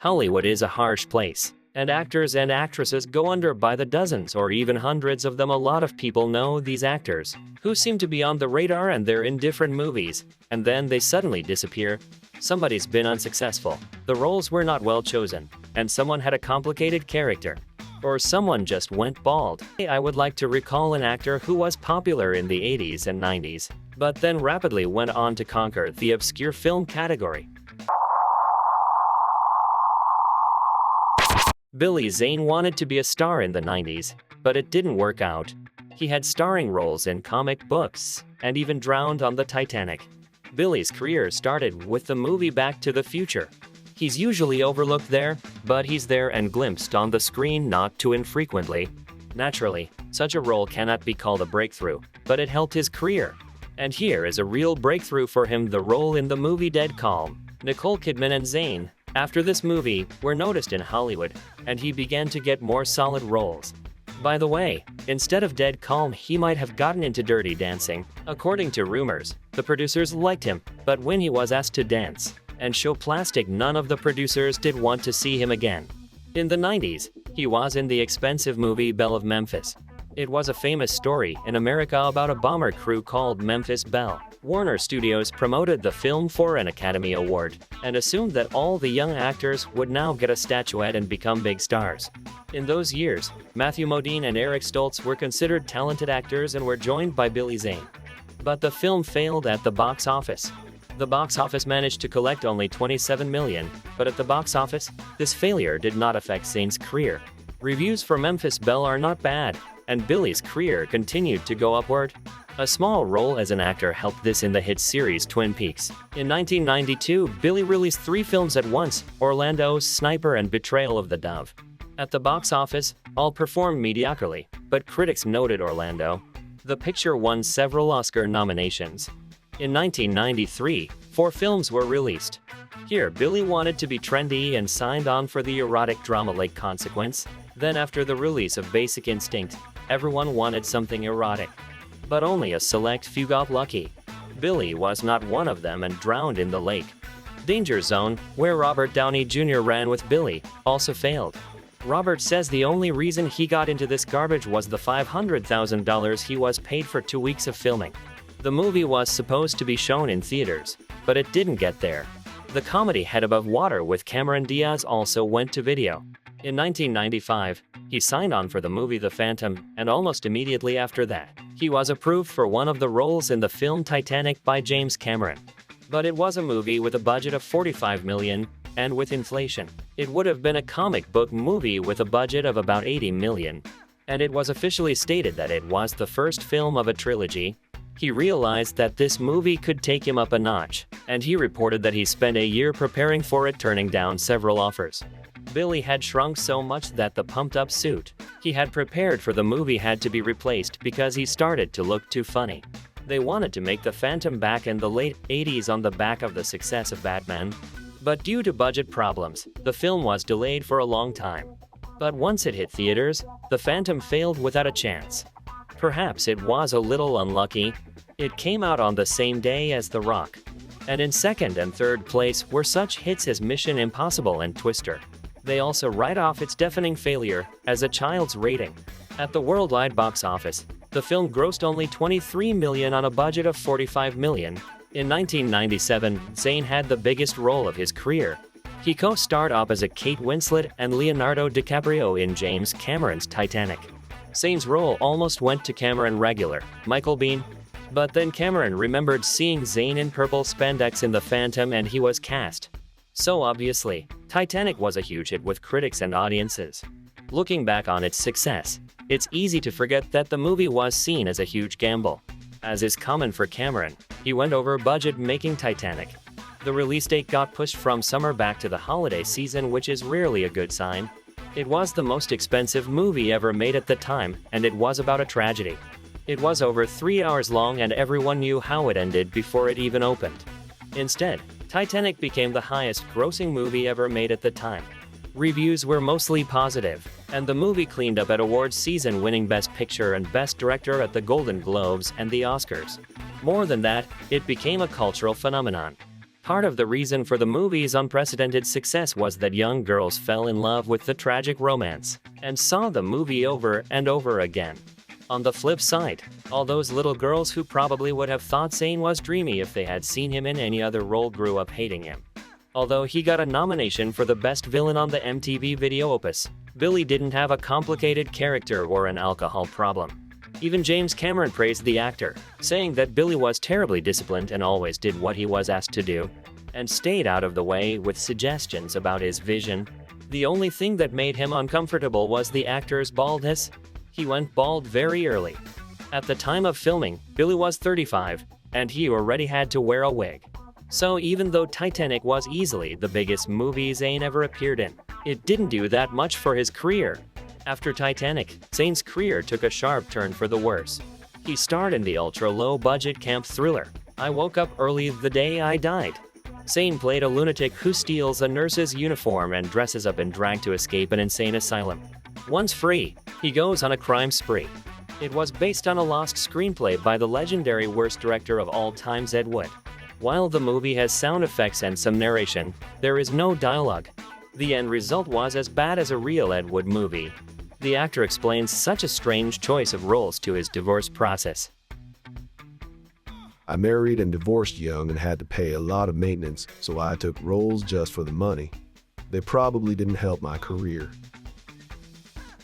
Hollywood is a harsh place, and actors and actresses go under by the dozens or even hundreds of them. A lot of people know these actors, who seem to be on the radar and they're in different movies, and then they suddenly disappear. Somebody's been unsuccessful, the roles were not well chosen, and someone had a complicated character. Or someone just went bald. I would like to recall an actor who was popular in the 80s and 90s, but then rapidly went on to conquer the obscure film category. Billy Zane wanted to be a star in the 90s, but it didn't work out. He had starring roles in comic books, and even drowned on the Titanic. Billy's career started with the movie Back to the Future. He's usually overlooked there, but he's there and glimpsed on the screen not too infrequently. Naturally, such a role cannot be called a breakthrough, but it helped his career. And here is a real breakthrough for him: the role in the movie Dead Calm. Nicole Kidman and Zane, after this movie, were noticed in Hollywood, and he began to get more solid roles. By the way, instead of Dead Calm, he might have gotten into Dirty Dancing. According to rumors, the producers liked him, but when he was asked to dance and show plastic, none of the producers did want to see him again. In the 90s, he was in the expensive movie Belle of Memphis. It was a famous story in America about a bomber crew called Memphis Belle. Warner Studios promoted the film for an Academy Award and assumed that all the young actors would now get a statuette and become big stars. In those years, Matthew Modine and Eric Stoltz were considered talented actors and were joined by Billy Zane. But the film failed at the box office. The box office managed to collect only $27 million, but at the box office, this failure did not affect Zane's career. Reviews for Memphis Belle are not bad, and Billy's career continued to go upward. A small role as an actor helped this in the hit series Twin Peaks. In 1992, Billy released 3 films at once: Orlando, Sniper, and Betrayal of the Dove. At the box office, all performed mediocrely, but critics noted Orlando. The picture won several Oscar nominations. In 1993, 4 films were released. Here, Billy wanted to be trendy and signed on for the erotic drama Lake Consequence. Then after the release of Basic Instinct, everyone wanted something erotic. But only a select few got lucky. Billy was not one of them and drowned in the lake. Danger Zone, where Robert Downey Jr. ran with Billy, also failed. Robert says the only reason he got into this garbage was the $500,000 he was paid for 2 weeks of filming. The movie was supposed to be shown in theaters, but it didn't get there. The comedy Head Above Water with Cameron Diaz also went to video. In 1995, he signed on for the movie The Phantom, and almost immediately after that, he was approved for one of the roles in the film Titanic by James Cameron. But it was a movie with a budget of $45 million, and with inflation, it would have been a comic book movie with a budget of about $80 million. And it was officially stated that it was the first film of a trilogy. He realized that this movie could take him up a notch, and he reported that he spent a year preparing for it, turning down several offers. Billy had shrunk so much that the pumped-up suit he had prepared for the movie had to be replaced because he started to look too funny. They wanted to make the Phantom back in the late 80s on the back of the success of Batman. But due to budget problems, the film was delayed for a long time. But once it hit theaters, the Phantom failed without a chance. Perhaps it was a little unlucky. It came out on the same day as The Rock. And in second and third place were such hits as Mission Impossible and Twister. They also write off its deafening failure as a child's rating. At the worldwide box office, the film grossed only $23 million on a budget of $45 million. In 1997, Zane had the biggest role of his career. He co-starred opposite Kate Winslet and Leonardo DiCaprio in James Cameron's Titanic. Zane's role almost went to Cameron regular, Michael Biehn. But then Cameron remembered seeing Zane in purple spandex in The Phantom and he was cast. So obviously, Titanic was a huge hit with critics and audiences. Looking back on its success, it's easy to forget that the movie was seen as a huge gamble. As is common for Cameron, he went over budget making Titanic. The release date got pushed from summer back to the holiday season, which is rarely a good sign. It was the most expensive movie ever made at the time, and it was about a tragedy. It was over 3 hours long and everyone knew how it ended before it even opened. Instead, Titanic became the highest-grossing movie ever made at the time. Reviews were mostly positive, and the movie cleaned up at awards season, winning Best Picture and Best Director at the Golden Globes and the Oscars. More than that, it became a cultural phenomenon. Part of the reason for the movie's unprecedented success was that young girls fell in love with the tragic romance and saw the movie over and over again. On the flip side, all those little girls who probably would have thought Zane was dreamy if they had seen him in any other role grew up hating him. Although he got a nomination for the best villain on the MTV Video Opus, Billy didn't have a complicated character or an alcohol problem. Even James Cameron praised the actor, saying that Billy was terribly disciplined and always did what he was asked to do, and stayed out of the way with suggestions about his vision. The only thing that made him uncomfortable was the actor's baldness. He went bald very early. At the time of filming, Billy was 35, and he already had to wear a wig. So even though Titanic was easily the biggest movie Zane ever appeared in, it didn't do that much for his career. After Titanic, Zane's career took a sharp turn for the worse. He starred in the ultra-low-budget camp thriller, I Woke Up Early the Day I Died. Zane played a lunatic who steals a nurse's uniform and dresses up in drag to escape an insane asylum. Once free, he goes on a crime spree. It was based on a lost screenplay by the legendary worst director of all time Ed Wood. While the movie has sound effects and some narration, there is no dialogue. The end result was as bad as a real Ed Wood movie. The actor explains such a strange choice of roles to his divorce process. I married and divorced young and had to pay a lot of maintenance, so I took roles just for the money. They probably didn't help my career.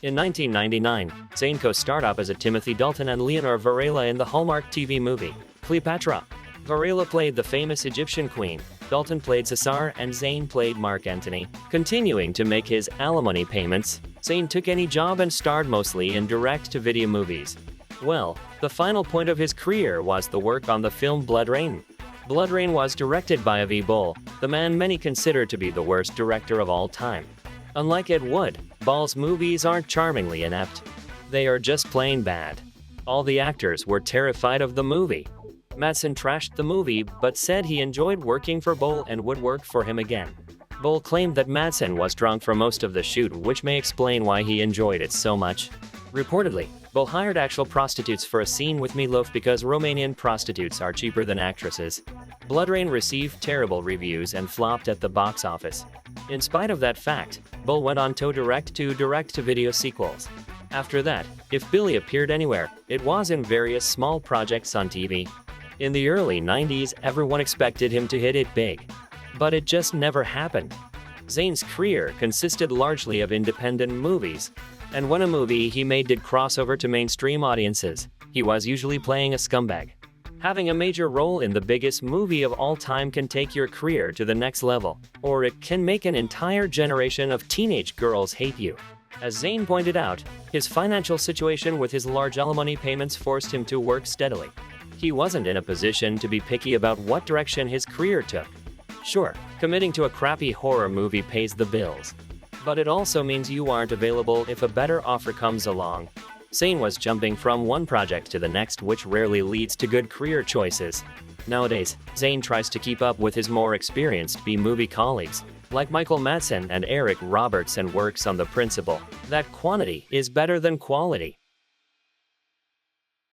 In 1999, Zane co-starred opposite Timothy Dalton and Leonor Varela in the Hallmark TV movie, Cleopatra. Varela played the famous Egyptian queen, Dalton played Caesar, and Zane played Mark Antony. Continuing to make his alimony payments, Zane took any job and starred mostly in direct-to-video movies. Well, the final point of his career was the work on the film Blood Rain. Blood Rain was directed by Avi Bull, the man many consider to be the worst director of all time. Unlike Ed Wood, Bull's movies aren't charmingly inept. They are just plain bad. All the actors were terrified of the movie. Madsen trashed the movie but said he enjoyed working for Bull and would work for him again. Bull claimed that Madsen was drunk for most of the shoot, which may explain why he enjoyed it so much. Reportedly, Bull hired actual prostitutes for a scene with Meatloaf because Romanian prostitutes are cheaper than actresses. Blood Rain received terrible reviews and flopped at the box office. In spite of that fact, Bull went on to direct-to-video sequels. After that, if Billy appeared anywhere, it was in various small projects on TV. In the early 90s, everyone expected him to hit it big. But it just never happened. Zane's career consisted largely of independent movies, and when a movie he made did cross over to mainstream audiences, he was usually playing a scumbag. Having a major role in the biggest movie of all time can take your career to the next level, or it can make an entire generation of teenage girls hate you. As Zane pointed out, his financial situation with his large alimony payments forced him to work steadily. He wasn't in a position to be picky about what direction his career took. Sure, committing to a crappy horror movie pays the bills, but it also means you aren't available if a better offer comes along. Zane was jumping from one project to the next, which rarely leads to good career choices. Nowadays, Zane tries to keep up with his more experienced B-movie colleagues, like Michael Madsen and Eric Roberts, and works on the principle that quantity is better than quality.